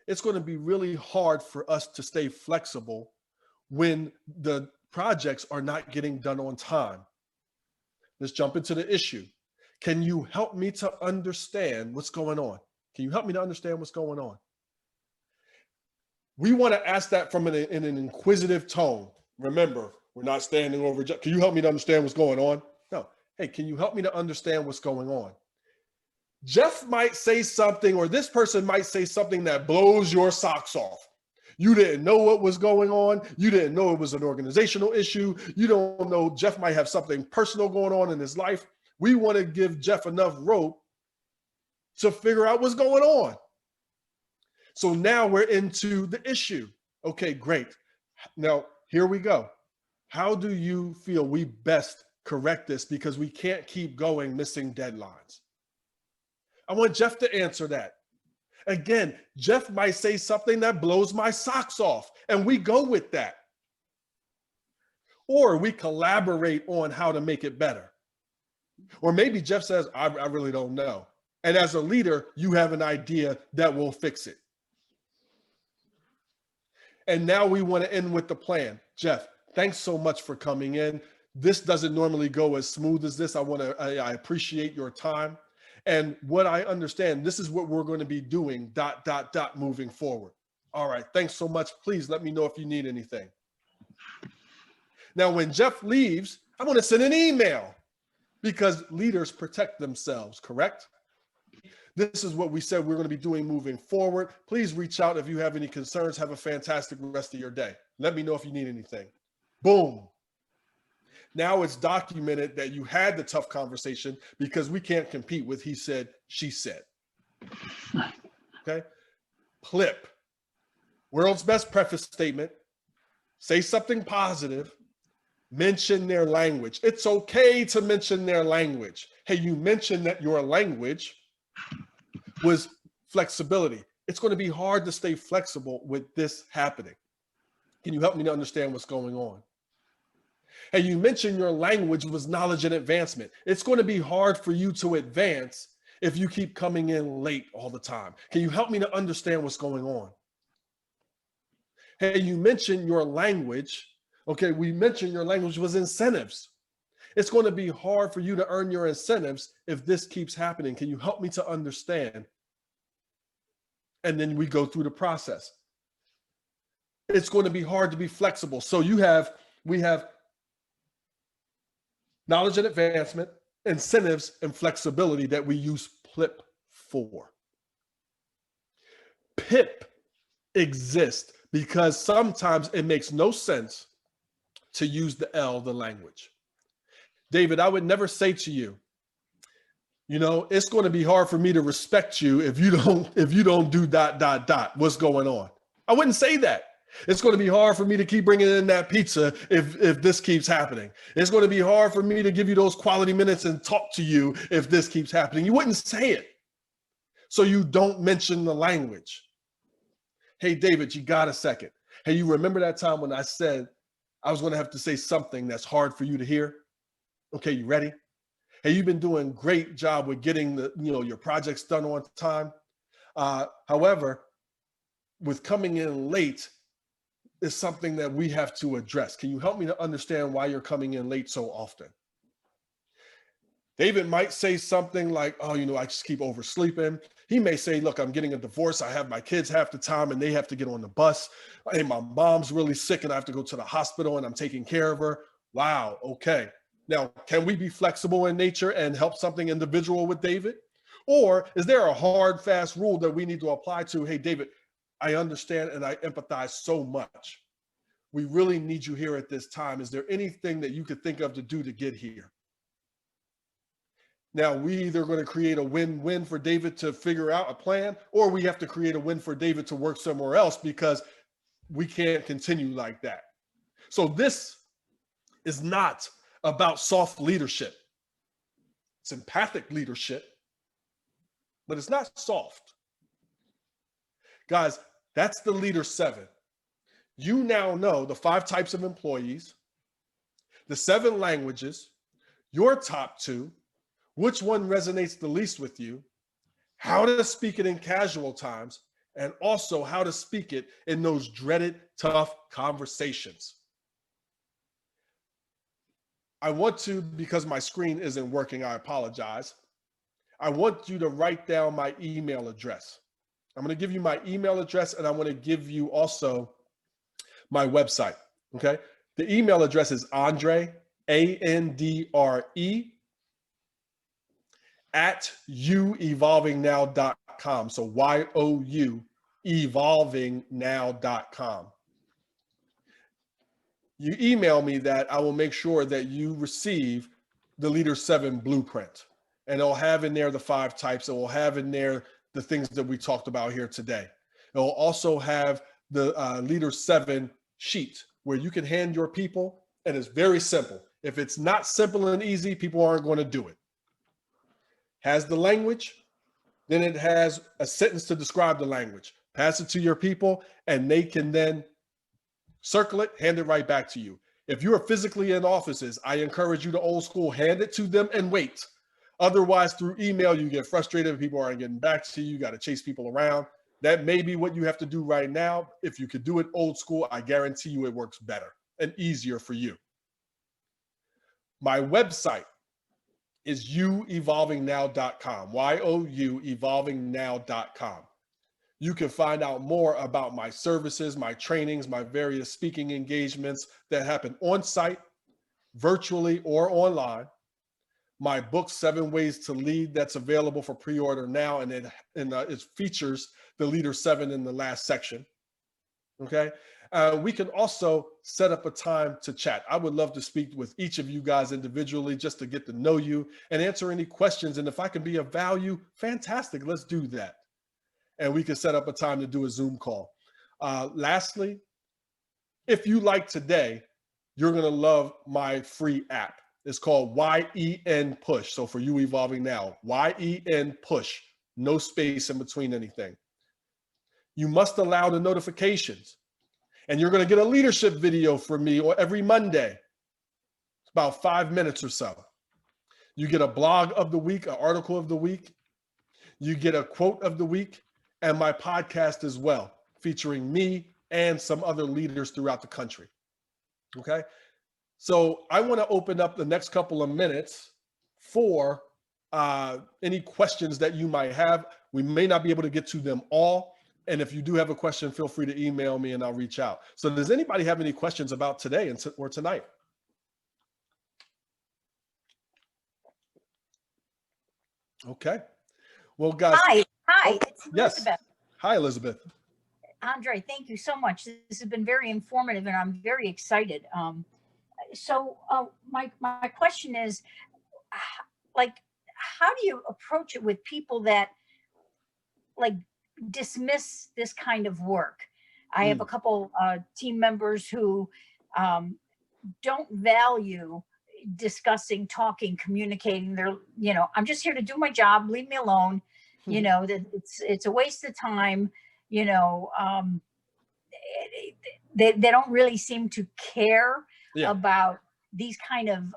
It's going to be really hard for us to stay flexible when the projects are not getting done on time. Let's jump into the issue. Can you help me to understand what's going on? Can you help me to understand what's going on? We want to ask that from in an inquisitive tone. Remember, we're not standing over. Can you help me to understand what's going on? No. Hey, can you help me to understand what's going on? Jeff might say something, or this person might say something that blows your socks off. You didn't know what was going on. You didn't know it was an organizational issue. You don't know Jeff might have something personal going on in his life. We want to give Jeff enough rope to figure out what's going on. So now we're into the issue. Okay, great. Now, here we go. How do you feel we best correct this? Because we can't keep going missing deadlines. I want Jeff to answer that. Again, Jeff might say something that blows my socks off, and we go with that. Or we collaborate on how to make it better. Or maybe Jeff says, I really don't know. And as a leader, you have an idea that will fix it. And now we want to end with the plan. Jeff, thanks so much for coming in. This doesn't normally go as smooth as this. I appreciate your time. And what I understand, this is what we're going to be doing, ... moving forward. All right. Thanks so much. Please let me know if you need anything. Now, when Jeff leaves, I'm going to send an email because leaders protect themselves, correct? This is what we said we're going to be doing moving forward. Please reach out if you have any concerns. Have a fantastic rest of your day. Let me know if you need anything. Boom. Now it's documented that you had the tough conversation because we can't compete with he said, she said. Okay. PLIP. World's best preface statement. Say something positive. mention their language. It's okay to mention their language. Hey, you mentioned that your language was flexibility. It's going to be hard to stay flexible with this happening. Can you help me to understand what's going on? Hey, you mentioned your language was knowledge and advancement. It's going to be hard for you to advance if you keep coming in late all the time. Can you help me to understand what's going on? Hey, you mentioned your language. Okay, we mentioned your language was incentives. It's going to be hard for you to earn your incentives if this keeps happening. Can you help me to understand? And then we go through the process. It's going to be hard to be flexible. So we have knowledge and advancement, incentives, and flexibility that we use PLIP for. PIP exists because sometimes it makes no sense to use the L, the language. David, I would never say to you, you know, it's going to be hard for me to respect you if you don't do ... What's going on? I wouldn't say that. It's going to be hard for me to keep bringing in that pizza if this keeps happening. It's going to be hard for me to give you those quality minutes and talk to you if this keeps happening. You wouldn't say it. So you don't mention the language. Hey, David, you got a second. Hey, you remember that time when I said I was going to have to say something that's hard for you to hear? Okay, you ready? Hey, you've been doing a great job with getting your projects done on time. However, with coming in late is something that we have to address. Can you help me to understand why you're coming in late so often? David might say something like, oh, I just keep oversleeping. He may say, look, I'm getting a divorce. I have my kids half the time and they have to get on the bus. Hey, my mom's really sick and I have to go to the hospital and I'm taking care of her. Wow, okay. Now, can we be flexible in nature and help something individual with David? Or is there a hard, fast rule that we need to apply to, hey, David, I understand and I empathize so much. We really need you here at this time. Is there anything that you could think of to do to get here? Now, we either going to create a win-win for David to figure out a plan, or we have to create a win for David to work somewhere else because we can't continue like that. So this is not about soft leadership. It's empathic leadership, but it's not soft. Guys, that's the leader 7. You now know the 5 types of employees, the 7 languages, your top 2, which one resonates the least with you, how to speak it in casual times, and also how to speak it in those dreaded, tough conversations. I want to, because my screen isn't working, I apologize. I want you to write down my email address. I'm going to give you my email address and I'm going to give you also my website, okay? The email address is Andre, ANDRE, @youevolvingnow.com. So YOU, evolvingnow.com. You email me that, I will make sure that you receive the Leader 7 blueprint. And it'll have in there the 5 types. It will have in there the things that we talked about here today. It will also have the Leader 7 sheet where you can hand your people, and it's very simple. If it's not simple and easy, people aren't going to do it. Has the language, then it has a sentence to describe the language. Pass it to your people, and they can then circle it, hand it right back to you. If you are physically in offices, I encourage you to old school, hand it to them and wait. Otherwise, through email, you get frustrated. People aren't getting back to you. You got to chase people around. That may be what you have to do right now. If you could do it old school, I guarantee you it works better and easier for you. My website is youevolvingnow.com, YOU evolvingnow.com. You can find out more about my services, my trainings, my various speaking engagements that happen on site, virtually, or online. My book, 7 Ways to Lead, that's available for pre-order now, and it features the Leader 7 in the last section, okay? We can also set up a time to chat. I would love to speak with each of you guys individually just to get to know you and answer any questions. And if I can be of value, fantastic, let's do that. And we can set up a time to do a Zoom call. Lastly, if you like today, you're going to love my free app. It's called YEN Push. So for you evolving now, YEN Push, no space in between anything. You must allow the notifications. And you're going to get a leadership video from me every Monday. It's about 5 minutes or so. You get a blog of the week, an article of the week. You get a quote of the week, and my podcast as well, featuring me and some other leaders throughout the country. Okay? So I want to open up the next couple of minutes for any questions that you might have. We may not be able to get to them all. And if you do have a question, feel free to email me and I'll reach out. So does anybody have any questions about today or tonight? Okay. Well, guys. Hi. Oh, It's yes. Elizabeth. Hi, Elizabeth. Andre, thank you so much. This has been very informative and I'm very excited. So my question is, like, how do you approach it with people that like dismiss this kind of work? I have a couple team members who don't value discussing, talking, communicating. They're, I'm just here to do my job. Leave me alone. That it's a waste of time. They don't really seem to care about these kind of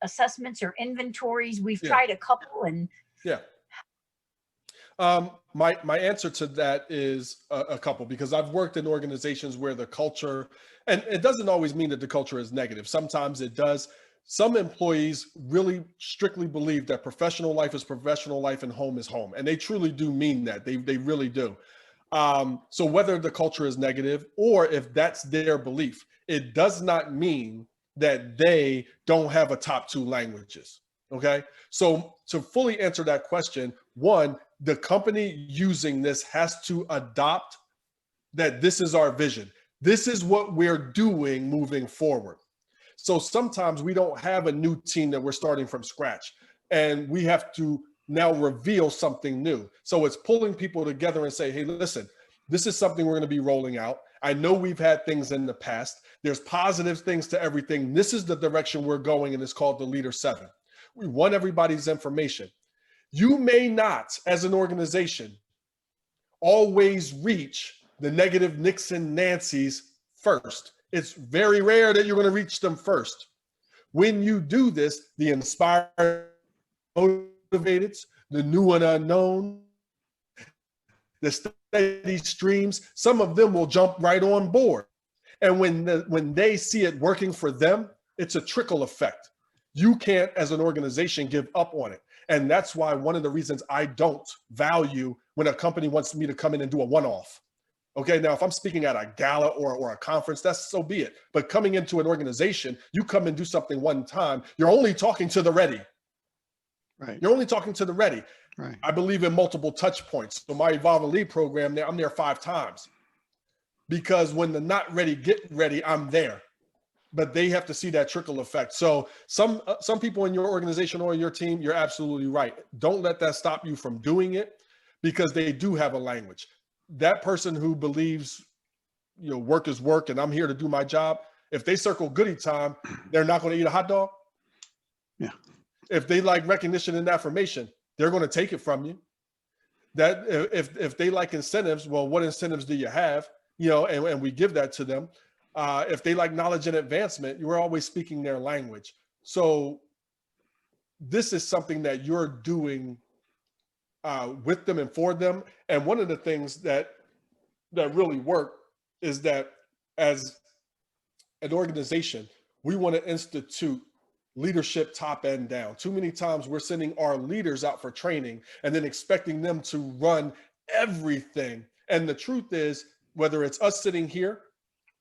assessments or inventories. We've tried a couple and my answer to that is a couple, because I've worked in organizations where the culture, and it doesn't always mean that the culture is negative. Sometimes it does. Some employees really strictly believe that professional life is professional life and home is home. And they truly do mean that. They really do. So whether the culture is negative or if that's their belief, it does not mean that they don't have a top 2 languages. Okay. So to fully answer that question, one, the company using this has to adopt that this is our vision. This is what we're doing moving forward. So sometimes we don't have a new team that we're starting from scratch, and we have to now reveal something new. So it's pulling people together and say, hey, listen, this is something we're going to be rolling out. I know we've had things in the past. There's positive things to everything. This is the direction we're going, and it's called the Leader 7. We want everybody's information. You may not, as an organization, always reach the negative Nicks and Nancys first. It's very rare that you're going to reach them first. When you do this, the inspired, motivated, the new and unknown, the steady streams, some of them will jump right on board. And when they see it working for them, it's a trickle effect. You can't, as an organization, give up on it. And that's why one of the reasons I don't value when a company wants me to come in and do a one-off. Okay, now if I'm speaking at a gala or a conference, that's so be it. But coming into an organization, you come and do something one time, you're only talking to the ready. Right. You're only talking to the ready. Right. I believe in multiple touch points. So my Evolve and Lead program, I'm there 5 times. Because when the not ready get ready, I'm there. But they have to see that trickle effect. So some people in your organization or your team, you're absolutely right. Don't let that stop you from doing it, because they do have a language. That person who believes, work is work and I'm here to do my job, if they circle goodie time, they're not going to eat a hot dog. Yeah. If they like recognition and affirmation, they're going to take it from you. That if they like incentives, well, what incentives do you have? And we give that to them. If they like knowledge and advancement, you're always speaking their language. So this is something that you're doing with them and for them. And one of the things that really work is that as an organization, we want to institute leadership top and down. Too many times we're sending our leaders out for training and then expecting them to run everything. And the truth is, whether it's us sitting here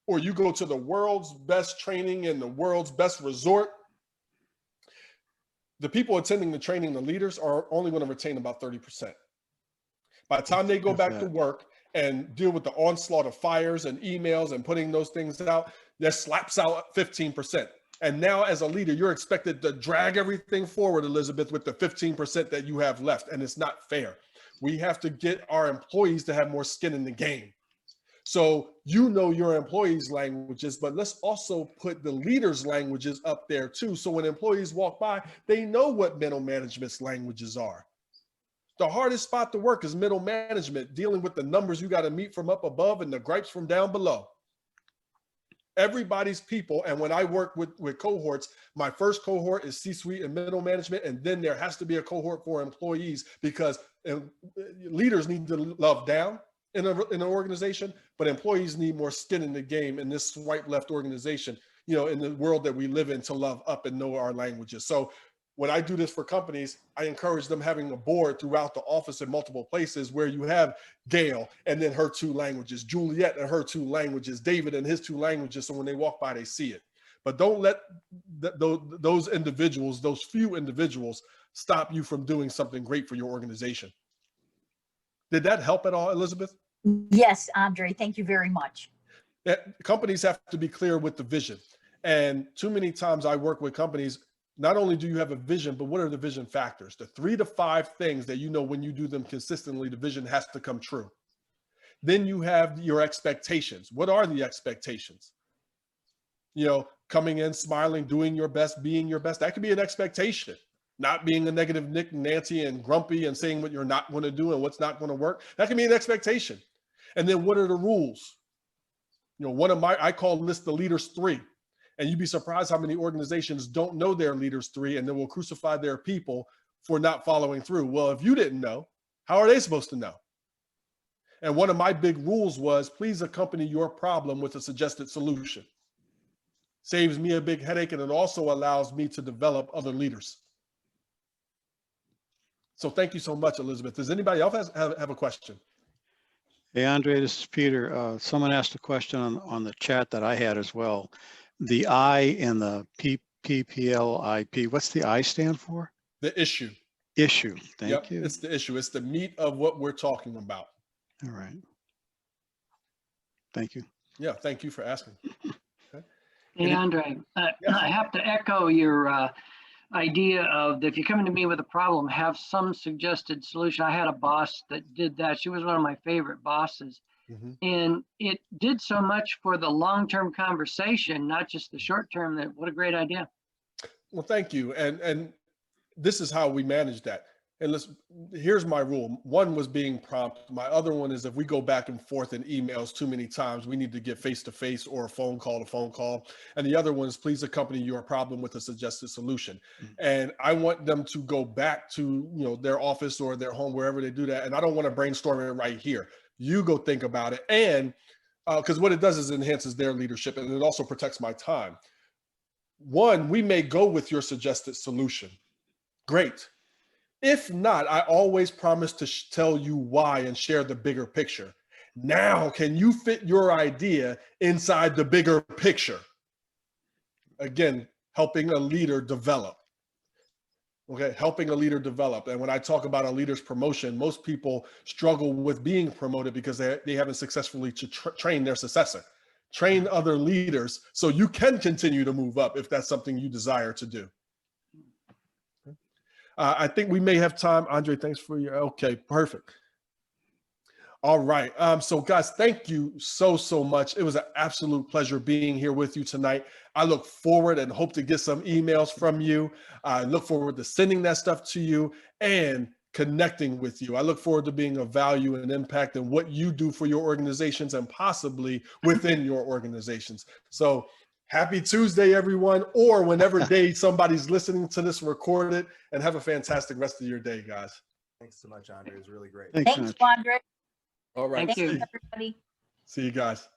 or you go to the world's best training in the world's best resort, the people attending the training, the leaders, are only going to retain about 30%. By the time they go back to work and deal with the onslaught of fires and emails and putting those things out, that slaps out 15%. And now as a leader, you're expected to drag everything forward, Elizabeth, with the 15% that you have left. And it's not fair. We have to get our employees to have more skin in the game. So you know your employees' languages, but let's also put the leaders' languages up there too. So when employees walk by, they know what middle management's languages are. The hardest spot to work is middle management, dealing with the numbers you got to meet from up above and the gripes from down below. Everybody's people. And when I work with cohorts, my first cohort is C-suite and middle management. And then there has to be a cohort for employees, because leaders need to love down in an organization, but employees need more skin in the game in this swipe left organization, you know, in the world that we live in, to love up and know our languages. So when I do this for companies, I encourage them having a board throughout the office in multiple places where you have Gail and then her 2 languages, Juliet and her 2 languages, David and his 2 languages. So when they walk by, they see it. But don't let those individuals, those few individuals, stop you from doing something great for your organization. Did that help at all, Elizabeth? Yes, Andre, thank you very much. Companies have to be clear with the vision. And too many times I work with companies, not only do you have a vision, but what are the vision factors? The 3 to 5 things that you know when you do them consistently, the vision has to come true. Then you have your expectations. What are the expectations? You know, coming in, smiling, doing your best, being your best. That could be an expectation. Not being a negative Nick, Nancy, and grumpy and saying what you're not going to do and what's not going to work. That can be an expectation. And then what are the rules? You know, I call this the leaders 3. And you'd be surprised how many organizations don't know their leaders 3, and then will crucify their people for not following through. Well, if you didn't know, how are they supposed to know? And one of my big rules was, please accompany your problem with a suggested solution. Saves me a big headache, and it also allows me to develop other leaders. So thank you so much, Elizabeth. Does anybody else have a question? Hey, Andre, this is Peter. Someone asked a question on the chat that I had as well. The I in the PPLIP, what's the I stand for? The issue. Issue. Thank you. It's the issue. It's the meat of what we're talking about. All right. Thank you. Yeah, thank you for asking. Okay. Hey, Andre, Yes. I have to echo your idea of, if you're coming to me with a problem, have some suggested solution. I had a boss that did that. She was one of my favorite bosses. Mhm. And it did so much for the long-term conversation, not just the short-term. That what a great idea. Well, thank you. And this is how we manage that. And here's my rule. One was being prompt. My other one is, if we go back and forth in emails too many times, we need to get face-to-face or a phone call to phone call. And the other one is, please accompany your problem with a suggested solution. Mm-hmm. And I want them to go back to, you know, their office or their home, wherever they do that. And I don't want to brainstorm it right here. You go think about it. And because what it does is enhances their leadership, and it also protects my time. One, we may go with your suggested solution. Great. If not, I always promise to tell you why and share the bigger picture. Now, can you fit your idea inside the bigger picture? Again, helping a leader develop. Okay, helping a leader develop. And when I talk about a leader's promotion, most people struggle with being promoted because they haven't successfully trained their successor. Train other leaders so you can continue to move up if that's something you desire to do. I think we may have time. Andre, thanks for your, okay, perfect. All right. So guys, thank you so much. It was an absolute pleasure being here with you tonight. I look forward and hope to get some emails from you. I look forward to sending that stuff to you and connecting with you. I look forward to being of value and impact in what you do for your organizations and possibly within your organizations. So happy Tuesday, everyone, or whenever day somebody's listening to this recorded, and have a fantastic rest of your day, guys. Thanks so much, Andre. It was really great. Thanks, Andre. All right. Thank you. Thanks, everybody. See you guys.